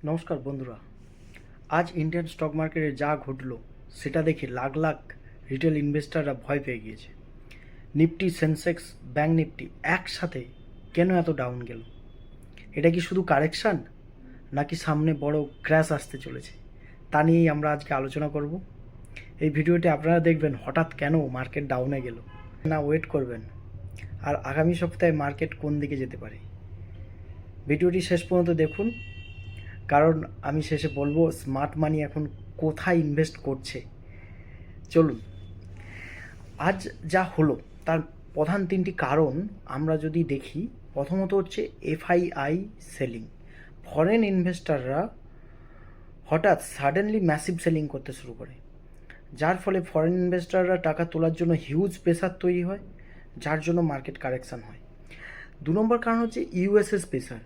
নমস্কার বন্ধুরা। আজ ইন্ডিয়ান স্টক মার্কেটে যা ঘটলো সেটা দেখে লাখ লাখ রিটেল ইনভেস্টাররা ভয় পেয়ে গিয়েছে। নিফটি, সেন্সেক্স, ব্যাঙ্ক নিফটি একসাথে কেন এত ডাউন গেল? এটা কি শুধু কারেকশান, নাকি সামনে বড় ক্র্যাশ আসতে চলেছে? তা নিয়েই আমরা আজকে আলোচনা করব। এই ভিডিওটি আপনারা দেখবেন হঠাৎ কেন মার্কেট ডাউনে গেল, না ওয়েট করবেন, আর আগামী সপ্তাহে মার্কেট কোন দিকে যেতে পারে। ভিডিওটি শেষ পর্যন্ত দেখুন, কারণ আমি শেষে বলবো স্মার্ট মানি এখন কোথায় ইনভেস্ট করছে। চলুন, আজ যা হলো তার প্রধান তিনটি কারণ আমরা যদি দেখি। প্রথমত হচ্ছে এফআইআই সেলিং। ফরেন ইনভেস্টাররা হঠাৎ সাডেনলি ম্যাসিভ সেলিং করতে শুরু করে, যার ফলে ফরেন ইনভেস্টাররা টাকা তোলার জন্য হিউজ প্রেসার তৈরি হয়, যার জন্য মার্কেট কারেকশান হয়। 2 নম্বর কারণ হচ্ছে USA pressure.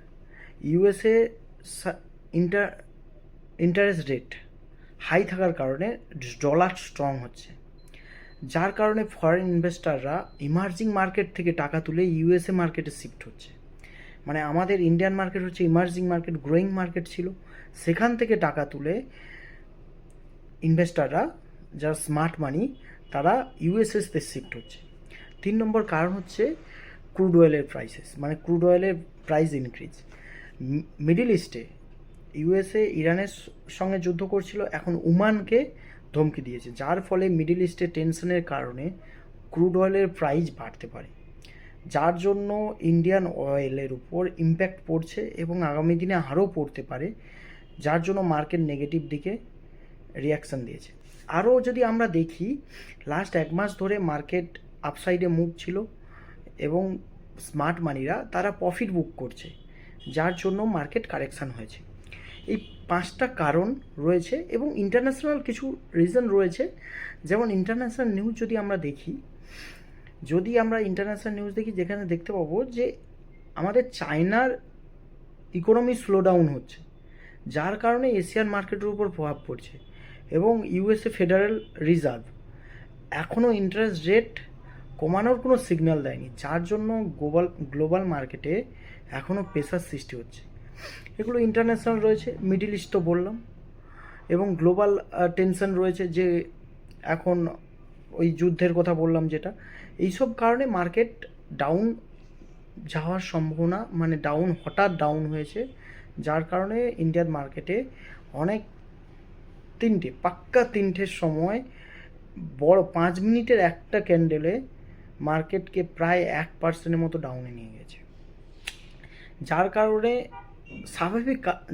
USA interest rate high থাকার কারণে ডলার স্ট্রং হচ্ছে, যার কারণে ফরেন ইনভেস্টাররা ইমার্জিং মার্কেট থেকে টাকা তুলে ইউএসএ মার্কেটে শিফট হচ্ছে। মানে আমাদের ইন্ডিয়ান মার্কেট হচ্ছে ইমার্জিং মার্কেট, গ্রোয়িং মার্কেট ছিল, সেখান থেকে টাকা তুলে ইনভেস্টাররা, যারা স্মার্ট মানি, তারা ইউএসএসতে শিফট হচ্ছে। 3 নম্বর কারণ হচ্ছে ক্রুড অয়েলের প্রাইসেস, মানে ক্রুড অয়েলের প্রাইস ইনক্রিজ। মিডল ইস্টে ইউএসএ ইরানের সঙ্গে যুদ্ধ করছিল, এখন ওমানকে ধমকি দিয়েছে, যার ফলে মিডল ইস্টে টেনশনের কারণে ক্রুড অয়েলের প্রাইস বাড়তে পারে, যার জন্য ইন্ডিয়ান অয়েলের উপর ইম্প্যাক্ট পড়ছে এবং আগামী দিনে আরও পড়তে পারে, যার জন্য মার্কেট নেগেটিভ দিকে রিয়াকশান দিয়েছে। আরও যদি আমরা দেখি, লাস্ট 1 মাস ধরে মার্কেট আপসাইডে মুভ ছিল এবং স্মার্ট মানিরা তারা প্রফিট বুক করছে, যার জন্য মার্কেট কারেকশান হয়েছে। এই 5টা কারণ রয়েছে এবং ইন্টারন্যাশনাল কিছু রিজন রয়েছে। যেমন ইন্টারন্যাশনাল নিউজ যদি আমরা দেখি, যেখানে দেখতে পাবো যে আমাদের চায়নার ইকোনমি স্লোডাউন হচ্ছে, যার কারণে এশিয়ান মার্কেটের উপর প্রভাব পড়ছে, এবং ইউএসএ ফেডারেল রিজার্ভ এখনও ইন্টারেস্ট রেট কমানোর কোনো সিগন্যাল দেয়নি, যার জন্য গ্লোবাল মার্কেটে এখনও প্রেসার সৃষ্টি হচ্ছে। এগুলো ইন্টারন্যাশনাল রয়েছে। মিডল ইস্ট তো বললাম, এবং গ্লোবাল টেনশন রয়েছে, যে এখন ওই যুদ্ধের কথা বললাম যেটা, এইসব কারণে মার্কেট ডাউন যাওয়ার সম্ভাবনা, মানে হঠাৎ ডাউন হয়েছে, যার কারণে ইন্ডিয়ান মার্কেটে অনেক তিনটের সময় বড় 5 মিনিটের একটা ক্যান্ডেলে মার্কেটকে প্রায় 1% মতো ডাউনে নিয়ে গেছে।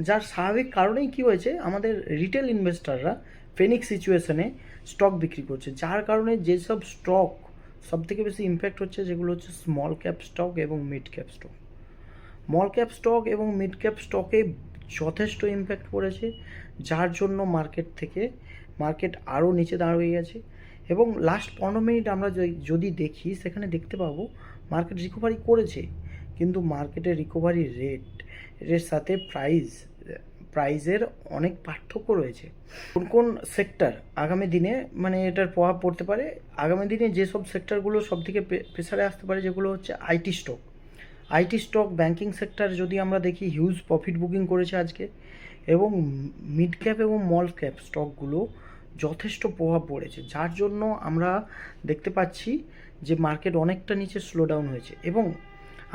যার স্বাভাবিক কারণেই কী হয়েছে, আমাদের রিটেল ইনভেস্টাররা ফেনিক সিচুয়েশনে স্টক বিক্রি করছে, যার কারণে যেসব স্টক সবথেকে বেশি ইম্প্যাক্ট হচ্ছে, যেগুলো হচ্ছে স্মল ক্যাপ স্টক এবং mid cap stock. Small cap stock এবং মিড ক্যাপ স্টকে যথেষ্ট ইম্প্যাক্ট পড়েছে, যার জন্য মার্কেট আরও নিচে দাঁড়িয়ে গেছে। এবং লাস্ট 15 মিনিট আমরা যদি দেখি, সেখানে দেখতে পাবো মার্কেট রিকভারি করেছে, কিন্তু মার্কেটের রিকভারি রেটের সাথে প্রাইজের অনেক পার্থক্য রয়েছে। কোন সেক্টর আগামী দিনে, মানে এটার প্রভাব পড়তে পারে, আগামী দিনে যেসব সেক্টরগুলো সবথেকে প্রেসারে আসতে পারে, যেগুলো হচ্ছে আইটি স্টক, ব্যাংকিং সেক্টর যদি আমরা দেখি, হিউজ প্রফিট বুকিং করেছে আজকে, এবং মিড ক্যাপ এবং স্মল ক্যাপ স্টকগুলো যথেষ্ট প্রভাব পড়েছে, যার জন্য আমরা দেখতে পাচ্ছি যে মার্কেট অনেকটা নিচে স্লোডাউন হয়েছে। এবং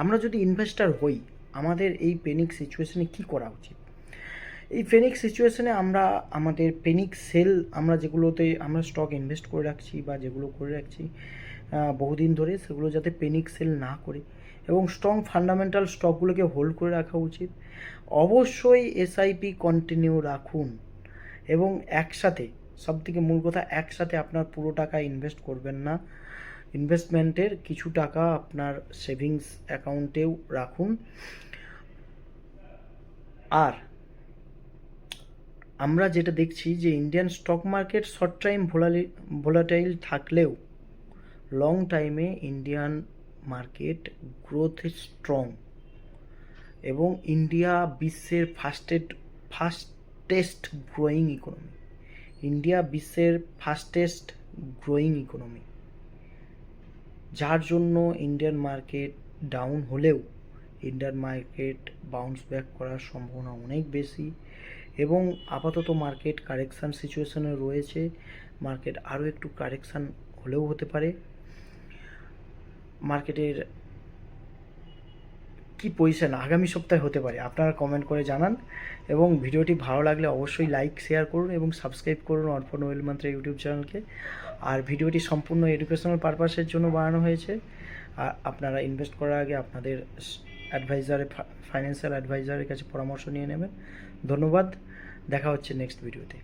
আমরা যদি ইনভেস্টার হই, আমাদের এই প্যানিক সিচুয়েশনে কী করা উচিত? এই প্যানিক সিচুয়েশনে আমাদের প্যানিক সেল, যেগুলোতে আমরা স্টক ইনভেস্ট করে রাখছি বা যেগুলো করে রাখছি বহুদিন ধরে, সেগুলো যাতে প্যানিক সেল না করি, এবং স্ট্রং ফান্ডামেন্টাল স্টকগুলোকে হোল্ড করে রাখা উচিত। অবশ্যই এসআইপি কন্টিনিউ রাখুন, এবং একসাথে, সবথেকে মূল কথা, একসাথে আপনার পুরো টাকা ইনভেস্ট করবেন না। ইনভেস্টমেন্টের কিছু টাকা আপনার সেভিংস অ্যাকাউন্টেও রাখুন। আর আমরা যেটা দেখছি যে Indian stock market short time volatile থাকলেও লং টাইমে ইন্ডিয়ান মার্কেট গ্রোথ স্ট্রং, এবং ইন্ডিয়া বিশ্বের ফাস্টেস্ট গ্রোয়িং ইকোনমি, যার জন্য ইন্ডিয়ান মার্কেট ডাউন হলেও ইন্ডিয়ান মার্কেট বাউন্স ব্যাক করার সম্ভাবনা অনেক বেশি। এবং আপাতত মার্কেট কারেকশান সিচুয়েশনে রয়েছে, মার্কেট আরও একটু কারেকশান হলেও হতে পারে। মার্কেটের কি পজিশন আগামী সপ্তাহে হতে পারে আপনারা কমেন্ট করে জানান, এবং ভিডিওটি ভালো লাগলে অবশ্যই লাইক শেয়ার করুন এবং সাবস্ক্রাইব করুন অর্পণ ওয়েল মান্ত্রা ইউটিউব চ্যানেলকে। আর ভিডিওটি সম্পূর্ণ এডুকেশনাল পারপাসের জন্য বানানো হয়েছে। আর আপনারা ইনভেস্ট করার আগে আপনাদের ফাইন্যান্সিয়াল অ্যাডভাইজারের কাছে পরামর্শ নিয়ে নেবেন। ধন্যবাদ, দেখা হচ্ছে নেক্সট ভিডিওতে।